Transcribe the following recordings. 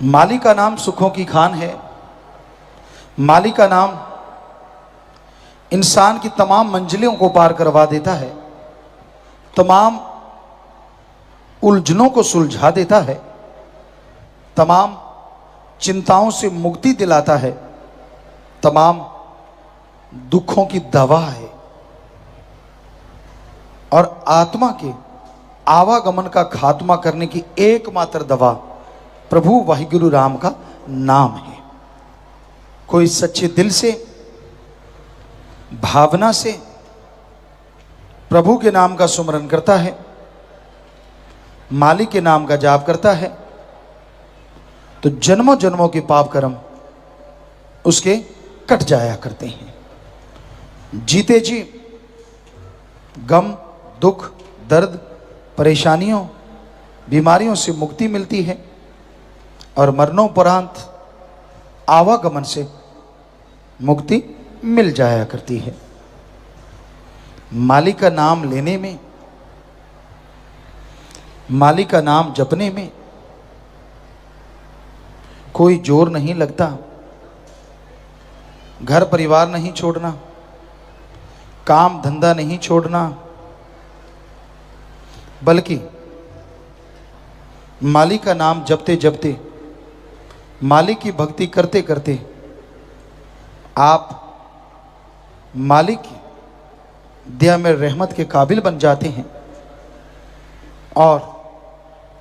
माली का नाम सुखों की खान है। माली का नाम इंसान की तमाम मंजिलों को पार करवा देता है, तमाम उलझनों को सुलझा देता है, तमाम चिंताओं से मुक्ति दिलाता है, तमाम दुखों की दवा है और आत्मा के आवागमन का खात्मा करने की एकमात्र दवा प्रभु वाहिगुरु राम का नाम है। कोई सच्चे दिल से, भावना से प्रभु के नाम का सुमरन करता है, मालिक के नाम का जाप करता है, तो जन्मों जन्मों के पाप कर्म उसके कट जाया करते हैं। जीते जी गम, दुख, दर्द, परेशानियों, बीमारियों से मुक्ति मिलती है और मरणोपरांत आवागमन से मुक्ति मिल जाया करती है। मालिक का नाम लेने में, मालिक का नाम जपने में कोई जोर नहीं लगता। घर परिवार नहीं छोड़ना, काम धंधा नहीं छोड़ना, बल्कि मालिक का नाम जपते जपते, मालिक की भक्ति करते करते आप मालिक की दया में रहमत के काबिल बन जाते हैं और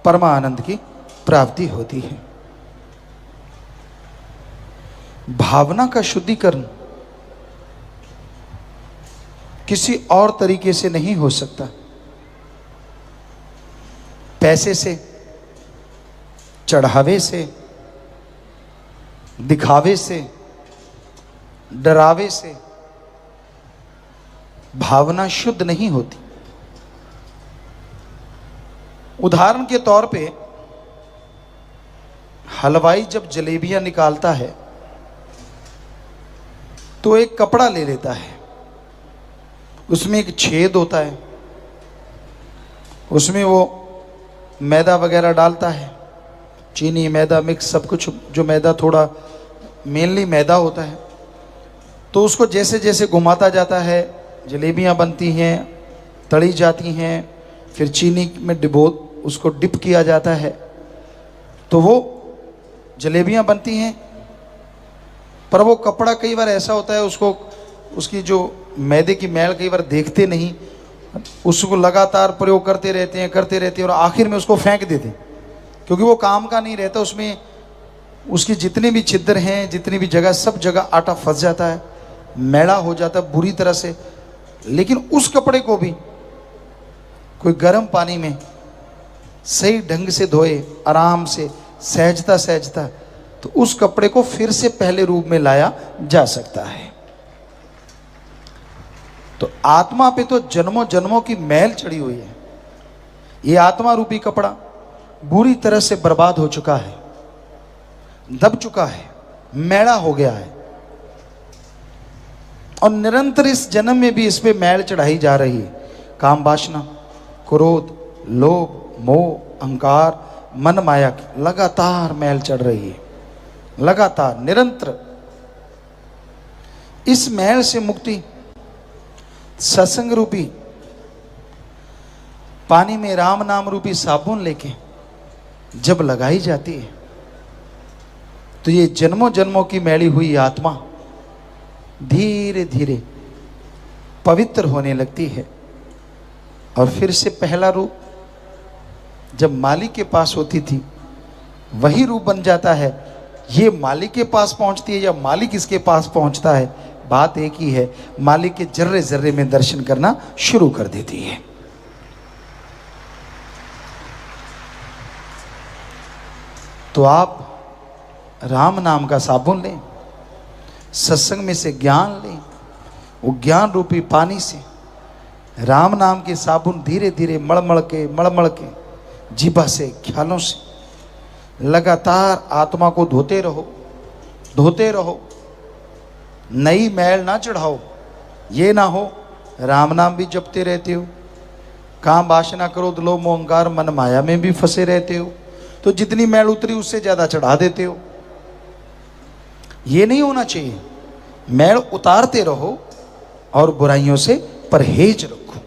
परमानंद की प्राप्ति होती है। भावना का शुद्धिकरण किसी और तरीके से नहीं हो सकता। पैसे से, चढ़ावे से, दिखावे से, डरावे से भावना शुद्ध नहीं होती। उदाहरण के तौर पे हलवाई जब जलेबियां निकालता है तो एक कपड़ा ले लेता है, उसमें एक छेद होता है, उसमें वो मैदा वगैरह डालता है, चीनी मैदा मिक्स सब कुछ, जो मैदा थोड़ा मेनली मैदा होता है, तो उसको जैसे जैसे घुमाता जाता है जलेबियां बनती हैं, तली जाती हैं, फिर चीनी में उसको डिप किया जाता है तो वो जलेबियां बनती हैं। पर वो कपड़ा कई बार ऐसा होता है, उसको उसकी जो मैदे की मैल कई बार देखते नहीं, उसको लगातार प्रयोग करते रहते हैं और आखिर में उसको फेंक देते हैं, क्योंकि वो काम का नहीं रहता। उसमें उसकी जितने भी छिद्र हैं, जितनी भी जगह, सब जगह आटा फंस जाता है, मैला हो जाता है बुरी तरह से। लेकिन उस कपड़े को भी कोई गर्म पानी में सही ढंग से धोए, आराम से, सहजता सहजता, तो उस कपड़े को फिर से पहले रूप में लाया जा सकता है। तो आत्मा पे तो जन्मों जन्मों की मैल चढ़ी हुई है। ये आत्मा रूपी कपड़ा बुरी तरह से बर्बाद हो चुका है, दब चुका है, मैला हो गया है और निरंतर इस जन्म में भी इस पे मैल चढ़ाई जा रही है। काम वासना, क्रोध, लोभ, मोह, अहंकार, मन माया की लगातार मैल चढ़ रही है, लगातार निरंतर। इस मैल से मुक्ति सत्संग रूपी पानी में राम नाम रूपी साबुन लेके जब लगाई जाती है तो ये जन्मों जन्मों की मैली हुई आत्मा धीरे धीरे पवित्र होने लगती है और फिर से पहला रूप जब मालिक के पास होती थी वही रूप बन जाता है। ये मालिक के पास पहुंचती है या मालिक इसके पास पहुंचता है, बात एक ही है, मालिक के जर्रे जर्रे में दर्शन करना शुरू कर देती है। तो आप राम नाम का साबुन लें, सत्संग में से ज्ञान लें, वो ज्ञान रूपी पानी से राम नाम के साबुन धीरे धीरे मड़मड़ के जीभा से, ख्यालों से लगातार आत्मा को धोते रहो। नई मैल ना चढ़ाओ। ये ना हो राम नाम भी जपते रहते हो, काम वासना, क्रोध, लोभ, मोह, अहंकार, मन माया में भी फंसे रहते हो, तो जितनी मैल उतरी उससे ज्यादा चढ़ा देते हो। ये नहीं होना चाहिए। मैल उतारते रहो और बुराइयों से परहेज रखो,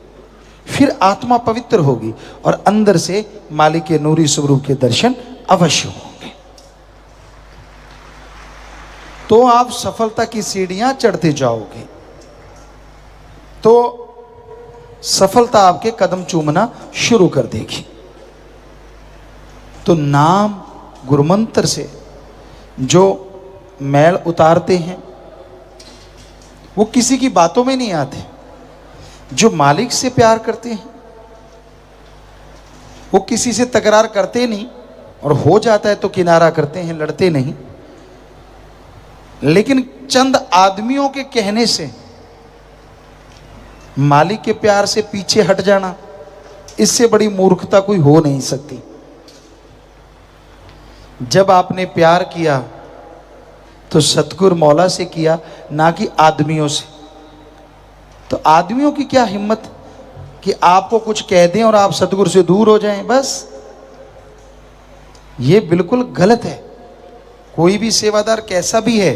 फिर आत्मा पवित्र होगी और अंदर से मालिक के नूरी स्वरूप के दर्शन अवश्य होंगे। तो आप सफलता की सीढ़ियां चढ़ते जाओगे, तो सफलता आपके कदम चूमना शुरू कर देगी। तो नाम गुरुमंत्र से जो मैल उतारते हैं वो किसी की बातों में नहीं आते। जो मालिक से प्यार करते हैं वो किसी से तकरार करते नहीं, और हो जाता है तो किनारा करते हैं, लड़ते नहीं। लेकिन चंद आदमियों के कहने से मालिक के प्यार से पीछे हट जाना, इससे बड़ी मूर्खता कोई हो नहीं सकती। जब आपने प्यार किया तो सतगुरु मौला से किया, ना कि आदमियों से। तो आदमियों की क्या हिम्मत कि आपको कुछ कह दें और आप सतगुरु से दूर हो जाएं, बस। ये बिल्कुल गलत है। कोई भी सेवादार कैसा भी है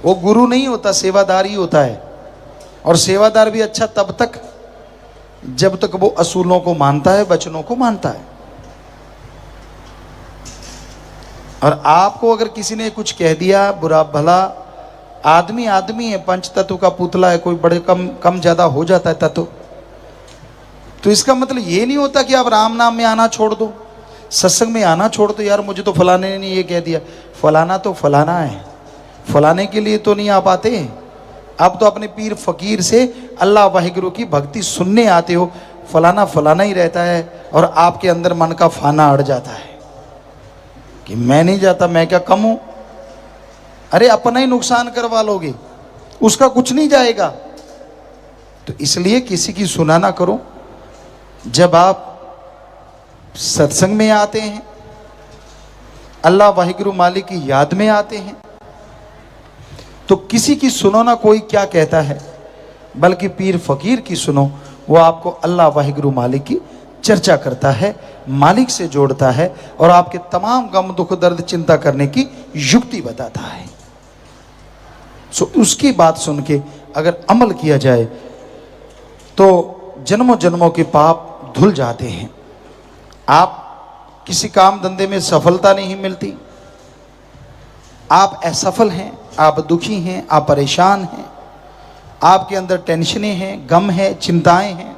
वो गुरु नहीं होता, सेवादार ही होता है। और सेवादार भी अच्छा तब तक जब तक वो असूलों को मानता है, वचनों को मानता है। और आपको अगर किसी ने कुछ कह दिया बुरा भला, आदमी आदमी है, पंच तत्व का पुतला है, कोई बड़े कम ज्यादा हो जाता है तत्व। तो इसका मतलब ये नहीं होता कि आप राम नाम में आना छोड़ दो, सत्संग में आना छोड़ दो। यार मुझे तो फलाने ने ये कह दिया, फलाना तो फलाना है, फलाने के लिए तो नहीं आ पाते। आप तो अपने पीर फकीर से अल्लाह वाहिगुरु की भक्ति सुनने आते हो। फलाना फलाना ही रहता है और आपके अंदर मन का फाना अड़ जाता है कि मैं नहीं जाता, मैं क्या कम हूं। अरे अपना ही नुकसान करवा लोगे, उसका कुछ नहीं जाएगा। तो इसलिए किसी की सुना ना करो। जब आप सत्संग में आते हैं, अल्लाह वाहिगुरु मालिक की याद में आते हैं, तो किसी की सुनो ना कोई क्या कहता है, बल्कि पीर फकीर की सुनो। वो आपको अल्लाह वाहिगुरु मालिक की चर्चा करता है, मालिक से जोड़ता है और आपके तमाम गम दुख दर्द चिंता करने की युक्ति बताता है। सो उसकी बात सुन के अगर अमल किया जाए तो जन्मों जन्मों के पाप धुल जाते हैं। आप किसी काम धंधे में सफलता नहीं मिलती, आप असफल हैं, आप दुखी हैं, आप परेशान हैं, आपके अंदर टेंशनें हैं, गम है, चिंताएं हैं।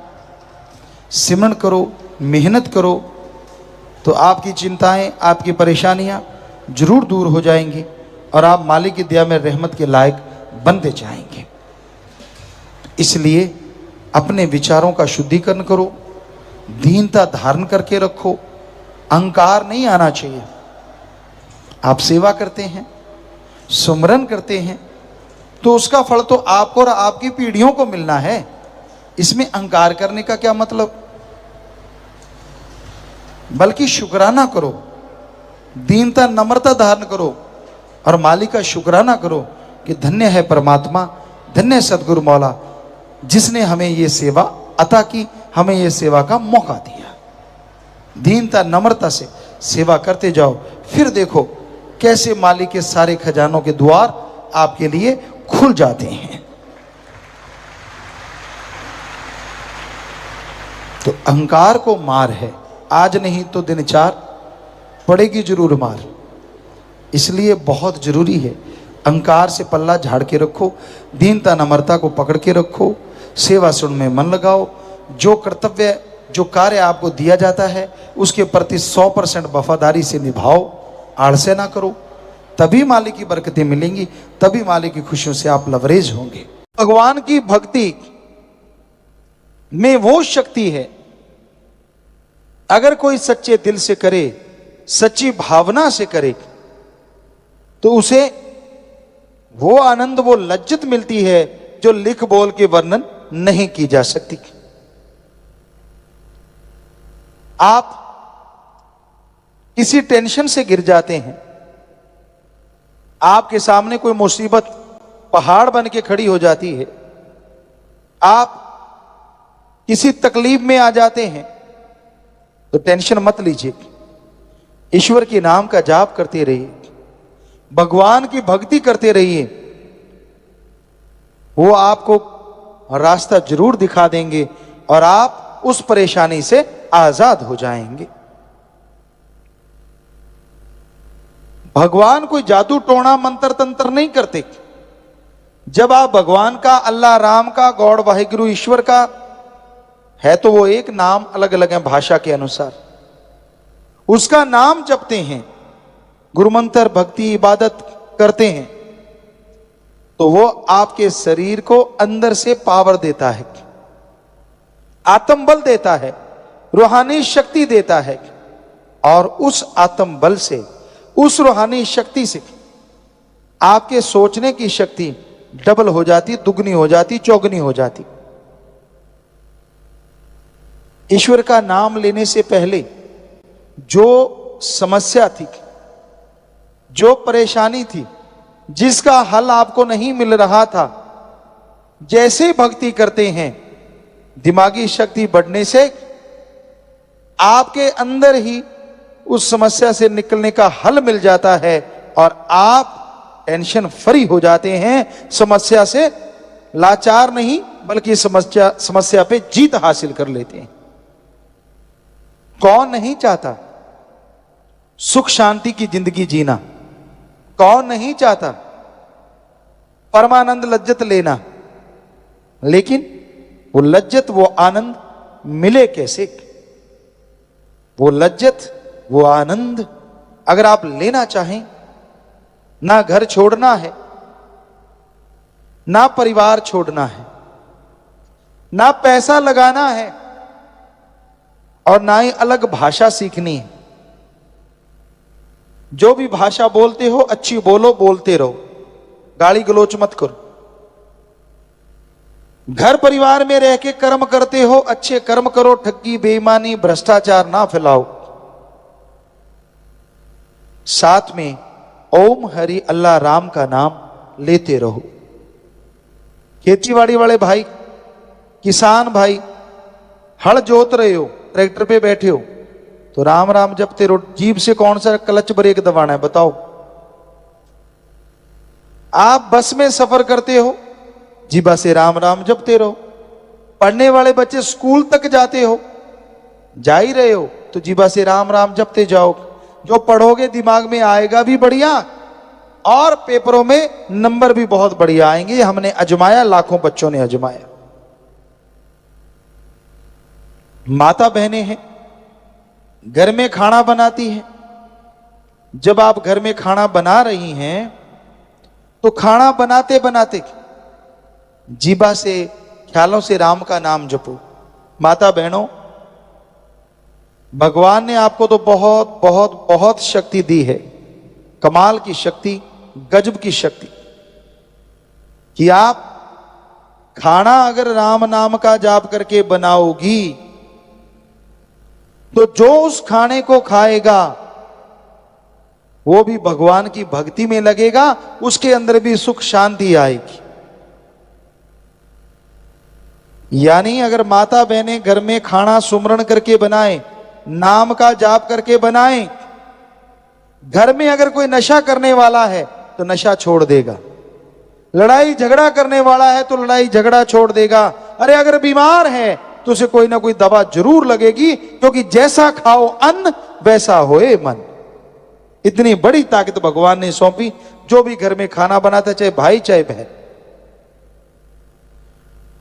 सिमरन करो, मेहनत करो, तो आपकी चिंताएं, आपकी परेशानियां जरूर दूर हो जाएंगी और आप मालिक की दया में रहमत के लायक बनते जाएंगे। इसलिए अपने विचारों का शुद्धिकरण करो, दीनता धारण करके रखो, अहंकार नहीं आना चाहिए। आप सेवा करते हैं, सुमरन करते हैं, तो उसका फल तो आपको और आपकी पीढ़ियों को मिलना है। इसमें अहंकार करने का क्या मतलब। बल्कि शुक्राना करो, दीनता नम्रता धारण करो और मालिक का शुक्राना करो कि धन्य है परमात्मा, धन्य है सदगुरु मौला, जिसने हमें ये सेवा अता की, हमें ये सेवा का मौका दिया। दीनता नम्रता से सेवा करते जाओ, फिर देखो कैसे मालिक के सारे खजानों के द्वार आपके लिए खुल जाते हैं। तो अहंकार को मार है, आज नहीं तो दिन चार पड़ेगी जरूर मार। इसलिए बहुत जरूरी है अहंकार से पल्ला झाड़ के रखो, दीनता नम्रता को पकड़ के रखो, सेवा सुन में मन लगाओ। जो कर्तव्य जो कार्य आपको दिया जाता है उसके प्रति 100% वफादारी से निभाओ, आलस्य ना करो, तभी मालिक की बरकतें मिलेंगी, तभी मालिक की खुशियों से आप लवरेज होंगे। भगवान की भक्ति में वो शक्ति है, अगर कोई सच्चे दिल से करे, सच्ची भावना से करे, तो उसे वो आनंद, वो लज्जत मिलती है जो लिख बोल के वर्णन नहीं की जा सकती। आप किसी टेंशन से गिर जाते हैं, आपके सामने कोई मुसीबत पहाड़ बन के खड़ी हो जाती है, आप किसी तकलीफ में आ जाते हैं, तो टेंशन मत लीजिए। ईश्वर के नाम का जाप करते रहिए, भगवान की भक्ति करते रहिए, वो आपको रास्ता जरूर दिखा देंगे और आप उस परेशानी से आजाद हो जाएंगे। भगवान कोई जादू टोना मंत्र तंत्र नहीं करते। जब आप भगवान का, अल्लाह राम का, गॉड वाहिगुरु ईश्वर का है तो वो एक नाम अलग अलग है भाषा के अनुसार, उसका नाम जपते हैं, गुरु मंत्र भक्ति इबादत करते हैं, तो वो आपके शरीर को अंदर से पावर देता है, आत्म बल देता है, रूहानी शक्ति देता है। और उस आत्म बल से, उस रूहानी शक्ति से आपके सोचने की शक्ति डबल हो जाती, दुगनी हो जाती, चौगनी हो जाती। ईश्वर का नाम लेने से पहले जो समस्या थी, जो परेशानी थी, जिसका हल आपको नहीं मिल रहा था, जैसे भक्ति करते हैं, दिमागी शक्ति बढ़ने से आपके अंदर ही उस समस्या से निकलने का हल मिल जाता है और आप टेंशन फ्री हो जाते हैं, समस्या से लाचार नहीं बल्कि समस्या पे जीत हासिल कर लेते हैं। कौन नहीं चाहता सुख शांति की जिंदगी जीना? कौन नहीं चाहता परमानंद लज्जत लेना? लेकिन वो लज्जत, वो आनंद मिले कैसे? वो लज्जत, वो आनंद अगर आप लेना चाहें, ना घर छोड़ना है, ना परिवार छोड़ना है, ना पैसा लगाना है और ना ही अलग भाषा सीखनी है। जो भी भाषा बोलते हो अच्छी बोलो, बोलते रहो, गाली गलोच मत करो। घर परिवार में रह के कर्म करते हो, अच्छे कर्म करो, ठगी बेईमानी भ्रष्टाचार ना फैलाओ। साथ में ओम हरि अल्लाह राम का नाम लेते रहो। खेतीबाड़ी वाले भाई, किसान भाई, हल जोत रहे हो, ट्रैक्टर पे बैठे हो तो राम राम जपते रहो। जीभ से कौन सा क्लच ब्रेक दबाना है बताओ? आप बस में सफर करते हो, जीभा से राम राम जपते रहो। पढ़ने वाले बच्चे स्कूल तक जाते हो, जा ही रहे हो तो जीभा से राम राम जपते जाओ। जो पढ़ोगे दिमाग में आएगा भी बढ़िया और पेपरों में नंबर भी बहुत बढ़िया आएंगे। हमने अजमाया, लाखों बच्चों ने अजमाया। माता बहनें हैं, घर में खाना बनाती हैं। जब आप घर में खाना बना रही हैं तो खाना बनाते बनाते जीभा से, ख्यालों से राम का नाम जपो। माता बहनों, भगवान ने आपको तो बहुत बहुत बहुत शक्ति दी है, कमाल की शक्ति, गजब की शक्ति, कि आप खाना अगर राम नाम का जाप करके बनाओगी तो जो उस खाने को खाएगा वो भी भगवान की भक्ति में लगेगा, उसके अंदर भी सुख शांति आएगी। यानी अगर माता बहनें घर में खाना सुमरण करके बनाए, नाम का जाप करके बनाए, घर में अगर कोई नशा करने वाला है तो नशा छोड़ देगा, लड़ाई झगड़ा करने वाला है तो लड़ाई झगड़ा छोड़ देगा, अरे अगर बीमार है तो उसे कोई ना कोई दवा जरूर लगेगी, क्योंकि जैसा खाओ अन्न वैसा होए मन। इतनी बड़ी ताकत भगवान ने सौंपी। जो भी घर में खाना बनाता, चाहे भाई चाहे बहन,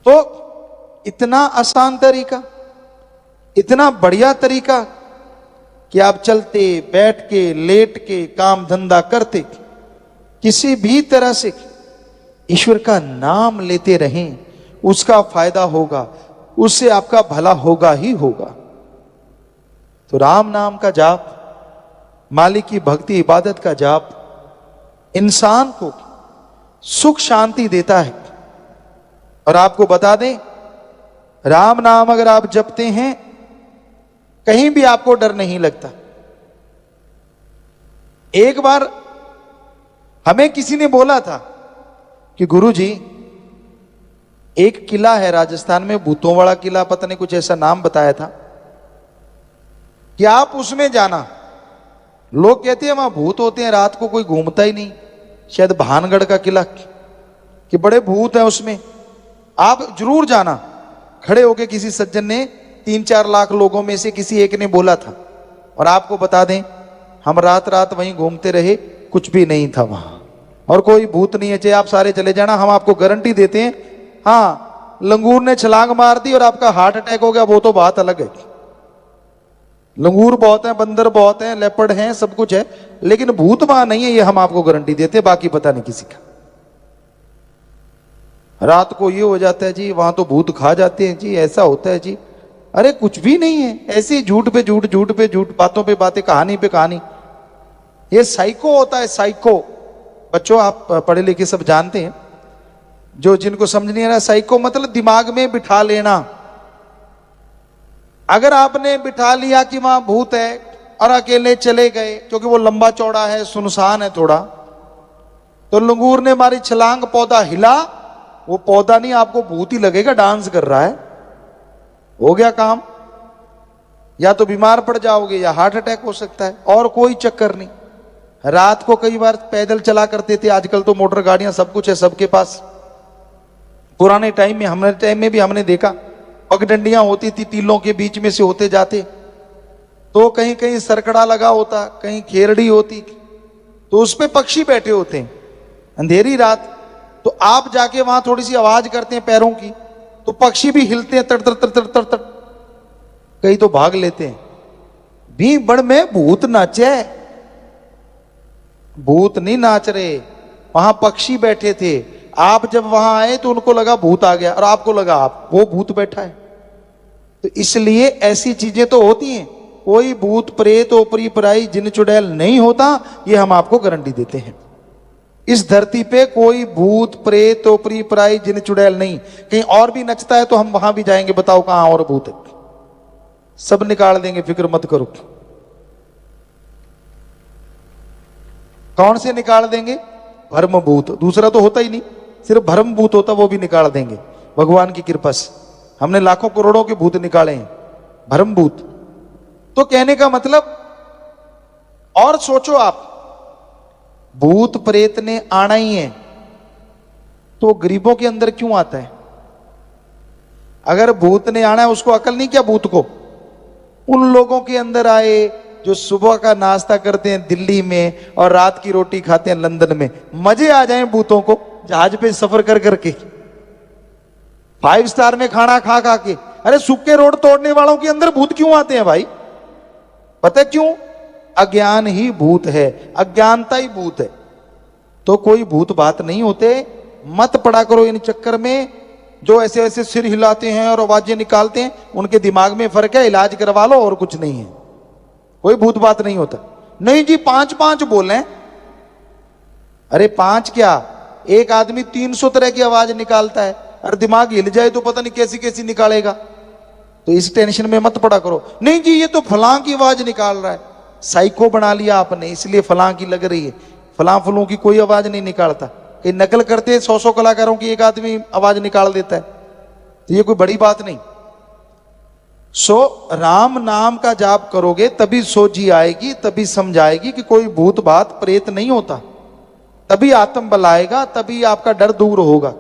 तो इतना आसान तरीका, इतना बढ़िया तरीका कि आप चलते बैठ के लेट के काम धंधा करते किसी भी तरह से ईश्वर का नाम लेते रहें, उसका फायदा होगा, उससे आपका भला होगा ही होगा। तो राम नाम का जाप, मालिक की भक्ति इबादत का जाप इंसान को सुख शांति देता है। और आपको बता दें, राम नाम अगर आप जपते हैं कहीं भी आपको डर नहीं लगता। एक बार हमें किसी ने बोला था कि गुरुजी, एक किला है राजस्थान में, भूतोंवाड़ा किला, पता नहीं कुछ ऐसा नाम बताया था, कि आप उसमें जाना लोग कहते हैं वहां भूत होते हैं, रात को कोई घूमता ही नहीं, शायद भानगढ़ का किला कि बड़े भूत है उसमें। आप जरूर जाना। खड़े होके किसी सज्जन ने 3-4 लाख लोगों में से किसी एक ने बोला था, और आपको बता दें हम रात रात वहीं घूमते रहे, कुछ भी नहीं था वहां, और कोई भूत नहीं है। चाहे आप सारे चले जाना, हम आपको गारंटी देते हैं। हाँ, लंगूर ने छलांग मार दी और आपका हार्ट अटैक हो गया, वो तो बात अलग है। लंगूर बहुत है, बंदर बहुत है, लेपर्ड हैं, सब कुछ है, लेकिन भूत वहां नहीं है, ये हम आपको गारंटी देते हैं। बाकी पता नहीं किसी का। रात को ये हो जाता है जी, वहां तो भूत खा जाते हैं जी, ऐसा होता है जी। अरे कुछ भी नहीं है, ऐसे ही झूठ पे झूठ, झूठ पे झूठ, बातों पे बातें, कहानी पे कहानी। ये साइको होता है, साइको। बच्चों आप पढ़े लिखे सब जानते हैं, जो जिनको समझ नहीं आ रहा, साइको मतलब दिमाग में बिठा लेना। अगर आपने बिठा लिया कि वहां भूत है और अकेले चले गए, क्योंकि वो लंबा चौड़ा है, सुनसान है थोड़ा, तो लंगूर ने मारी छलांग, पौधा हिला, वो पौधा नहीं, आपको भूत ही लगेगा डांस कर रहा है। हो गया काम। या तो बीमार पड़ जाओगे या हार्ट अटैक हो सकता है, और कोई चक्कर नहीं। रात को कई बार पैदल चला करते थे, आजकल तो मोटर गाड़ियां सब कुछ है सबके पास। पुराने टाइम में, हमारे टाइम में भी हमने देखा, पगडंडियां होती थी, टीलों के बीच में से होते जाते, तो कहीं कहीं सरकड़ा लगा होता, कहीं खेरड़ी होती, तो उस पे पक्षी बैठे होते हैं। अंधेरी रात, तो आप जाके वहां थोड़ी सी आवाज करते हैं पैरों की, तो पक्षी भी हिलते हैं, तड़ तड़ तड़ तड़ तड़ तड़, कई तो भाग लेते हैं। भीड़ में भूत नाचे, भूत नहीं नाच रहे, वहां पक्षी बैठे थे। आप जब वहां आए तो उनको लगा भूत आ गया, और आपको लगा आप वो भूत बैठा है। तो इसलिए ऐसी चीजें तो होती हैं। कोई भूत प्रेत ओपरी पराई जिन चुड़ैल नहीं होता, ये हम आपको गारंटी देते हैं। इस धरती पे कोई भूत प्रेत ओपरी पराई जिन चुड़ैल नहीं। कहीं और भी नचता है तो हम वहां भी जाएंगे, बताओ कहां और भूत है, सब निकाल देंगे, फिक्र मत करो। कौन से निकाल देंगे? भ्रम भूत, दूसरा तो होता ही नहीं, सिर्फ भ्रम भूत होता, वो भी निकाल देंगे भगवान की कृपा से। हमने लाखों करोड़ों के भूत निकाले हैं, भ्रम भूत। तो कहने का मतलब, और सोचो आप, भूत प्रेत ने आना ही है तो गरीबों के अंदर क्यों आता है? अगर भूत ने आना है, उसको अकल नहीं क्या भूत को? उन लोगों के अंदर आए जो सुबह का नाश्ता करते हैं दिल्ली में और रात की रोटी खाते हैं लंदन में। मजे आ जाएं भूतों को जहाज पे सफर कर करके, 5 स्टार में खाना खा खा के। अरे सूखे रोड तोड़ने वालों के अंदर भूत क्यों आते हैं भाई? पता है क्यों? अज्ञान ही भूत है, अज्ञानता ही भूत है। तो कोई भूत बात नहीं होते। मत पड़ा करो इन चक्कर में। जो ऐसे ऐसे सिर हिलाते हैं और आवाजें निकालते हैं, उनके दिमाग में फर्क है, इलाज करवा लो, और कुछ नहीं है। कोई भूत बात नहीं होता। नहीं जी 5-5 बोले। अरे 5 क्या, एक आदमी 300 तरह की आवाज निकालता है, और दिमाग हिल जाए तो पता नहीं कैसी कैसी निकालेगा। तो इस टेंशन में मत पड़ा करो। नहीं जी ये तो फलां की आवाज निकाल रहा है, साइको बना लिया आपने, इसलिए फलां की लग रही है। फलां फलूं की कोई आवाज नहीं निकालता। कहीं नकल करते 100 कलाकारों की एक आदमी आवाज निकाल देता है, तो ये कोई बड़ी बात नहीं। सो राम नाम का जाप करोगे तभी सोझी आएगी, तभी समझ आएगी कि कोई भूत बात प्रेत नहीं होता। तभी आत्म बल आएगा, तभी आपका डर दूर होगा।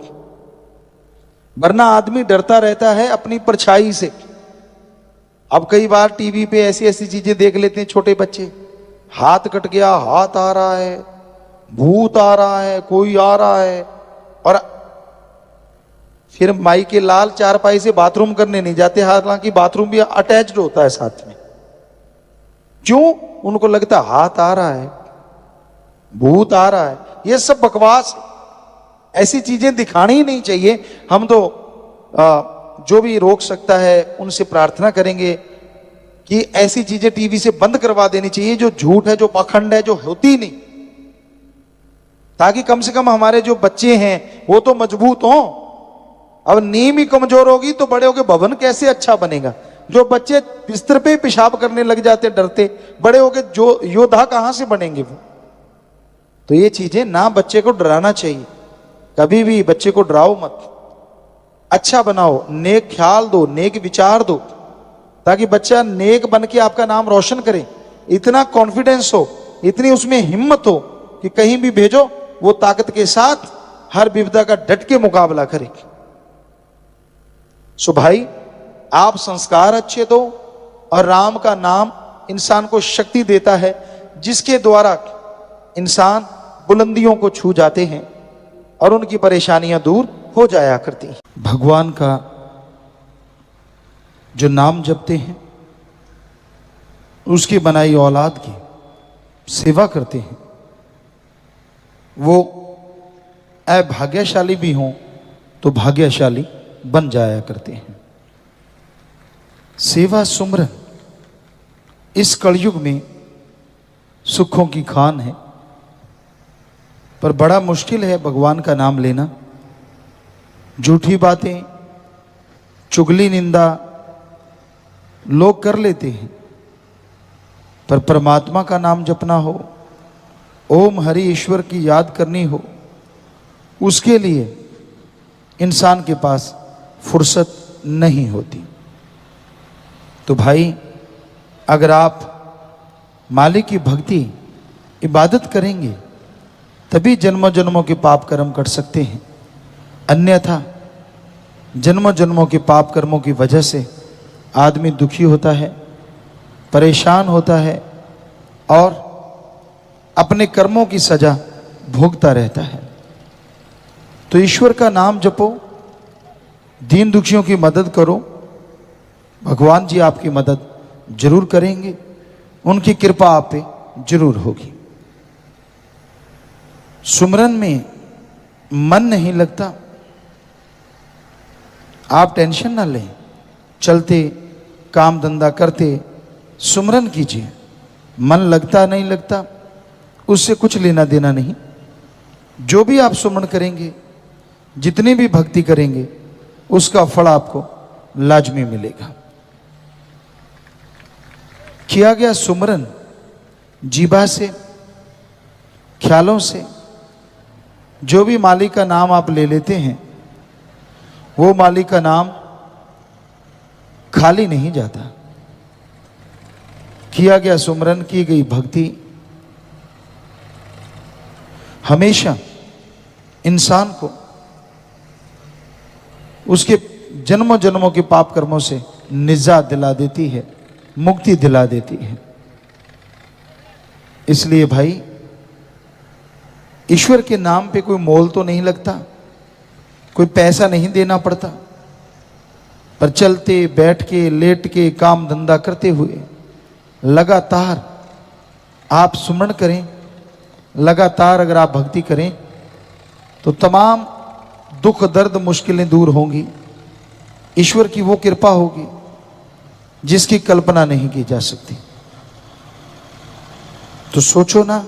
वरना आदमी डरता रहता है अपनी परछाई से। अब कई बार टीवी पे ऐसी ऐसी चीजें देख लेते हैं छोटे बच्चे, हाथ कट गया, हाथ आ रहा है, भूत आ रहा है, कोई आ रहा है, और फिर माई के लाल चारपाई से बाथरूम करने नहीं जाते, हालांकि बाथरूम भी अटैच्ड होता है साथ में। क्यों? उनको लगता है हाथ आ रहा है, भूत आ रहा है। ये सब बकवास, ऐसी चीजें दिखानी ही नहीं चाहिए। हम तो जो भी रोक सकता है उनसे प्रार्थना करेंगे कि ऐसी चीजें टीवी से बंद करवा देनी चाहिए, जो झूठ है, जो पाखंड है, जो होती नहीं, ताकि कम से कम हमारे जो बच्चे हैं वो तो मजबूत हों। अब नींव ही कमजोर होगी तो बड़े होके भवन कैसे अच्छा बनेगा? जो बच्चे बिस्तर पे पेशाब करने लग जाते डरते, बड़े होके जो योद्धा कहां से बनेंगे वो? तो ये चीजें ना, बच्चे को डराना चाहिए। कभी भी बच्चे को डराओ मत, अच्छा बनाओ, नेक ख्याल दो, नेक विचार दो, ताकि बच्चा नेक बन के आपका नाम रोशन करे। इतना कॉन्फिडेंस हो, इतनी उसमें हिम्मत हो कि कहीं भी भेजो वो ताकत के साथ हर विपदा का डट के मुकाबला करेगी। सो भाई, आप संस्कार अच्छे दो और राम का नाम इंसान को शक्ति देता है, जिसके द्वारा इंसान बुलंदियों को छू जाते हैं और उनकी परेशानियां दूर हो जाया करती हैं। भगवान का जो नाम जपते हैं, उसकी बनाई औलाद की सेवा करते हैं, वो अभाग्यशाली भी हों तो भाग्यशाली बन जाया करते हैं। सेवा सुमरन इस कलयुग में सुखों की खान है, पर बड़ा मुश्किल है भगवान का नाम लेना। झूठी बातें, चुगली, निंदा लोग कर लेते हैं, पर परमात्मा का नाम जपना हो, ओम हरि ईश्वर की याद करनी हो, उसके लिए इंसान के पास फुर्सत नहीं होती। तो भाई, अगर आप मालिक की भक्ति, इबादत करेंगे तभी जन्मों जन्मों के पाप कर्म कर सकते हैं, अन्यथा जन्मों जन्मों के पाप कर्मों की वजह से आदमी दुखी होता है, परेशान होता है और अपने कर्मों की सजा भोगता रहता है। तो ईश्वर का नाम जपो, दीन दुखियों की मदद करो, भगवान जी आपकी मदद जरूर करेंगे, उनकी कृपा आप पे जरूर होगी। सुमरन में मन नहीं लगता, आप टेंशन ना लें, चलते काम धंधा करते सुमरन कीजिए। मन लगता नहीं लगता उससे कुछ लेना देना नहीं। जो भी आप सुमरन करेंगे, जितनी भी भक्ति करेंगे, उसका फल आपको लाजमी मिलेगा। किया गया सुमरन जीभा से, ख्यालों से, जो भी मालिक का नाम आप ले लेते हैं, वो मालिक का नाम खाली नहीं जाता। किया गया सुमरन, की गई भक्ति हमेशा इंसान को उसके जन्मों जन्मों के पाप कर्मों से निजात दिला देती है, मुक्ति दिला देती है। इसलिए भाई, ईश्वर के नाम पे कोई मोल तो नहीं लगता, कोई पैसा नहीं देना पड़ता, पर चलते बैठ के लेट के काम धंधा करते हुए लगातार आप सुमरण करें, लगातार अगर आप भक्ति करें तो तमाम दुख दर्द मुश्किलें दूर होंगी। ईश्वर की वो कृपा होगी जिसकी कल्पना नहीं की जा सकती। तो सोचो ना,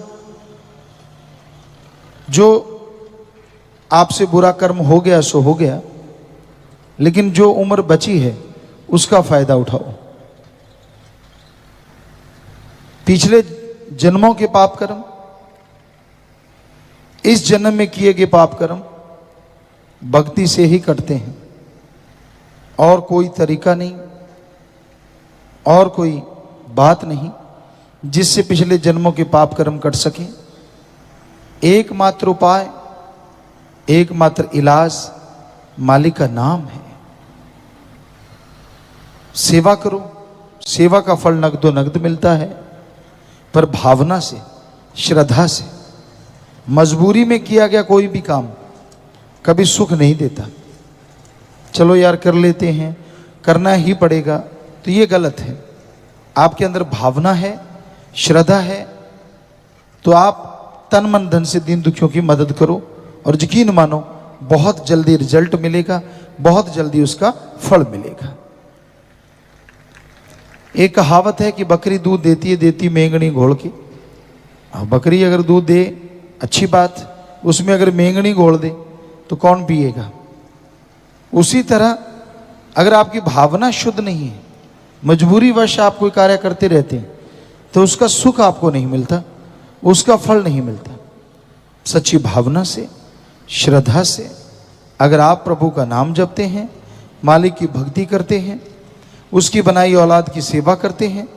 जो आपसे बुरा कर्म हो गया सो हो गया, लेकिन जो उम्र बची है उसका फायदा उठाओ। पिछले जन्मों के पाप कर्म, इस जन्म में किए गए पाप कर्म भक्ति से ही कटते हैं, और कोई तरीका नहीं, और कोई बात नहीं जिससे पिछले जन्मों के पाप कर्म कट सके। एकमात्र उपाय, एकमात्र इलाज मालिक का नाम है। सेवा करो, सेवा का फल नगदो नगद मिलता है, पर भावना से, श्रद्धा से। मजबूरी में किया गया कोई भी काम कभी सुख नहीं देता। चलो यार कर लेते हैं, करना ही पड़ेगा, तो ये गलत है। आपके अंदर भावना है, श्रद्धा है, तो आप तन मन धन से दीन दुखियों की मदद करो, और यकीन मानो बहुत जल्दी रिजल्ट मिलेगा, बहुत जल्दी उसका फल मिलेगा। एक कहावत है कि बकरी दूध देती है, देती मेंगनी घोल के। बकरी अगर दूध दे अच्छी बात, उसमें अगर मेंगनी घोल दे तो कौन पिएगा। उसी तरह अगर आपकी भावना शुद्ध नहीं है, मजबूरी वश आप कोई कार्य करते रहते हैं, तो उसका सुख आपको नहीं मिलता, उसका फल नहीं मिलता। सच्ची भावना से, श्रद्धा से अगर आप प्रभु का नाम जपते हैं, मालिक की भक्ति करते हैं, उसकी बनाई औलाद की सेवा करते हैं,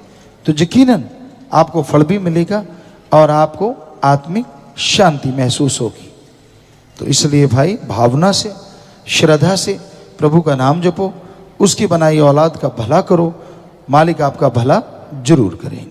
तो यकीनन आपको फल भी मिलेगा और आपको आत्मिक शांति महसूस होगी। तो इसलिए भाई भावना से, श्रद्धा से प्रभु का नाम जपो, उसकी बनाई औलाद का भला करो, मालिक आपका भला जरूर करे।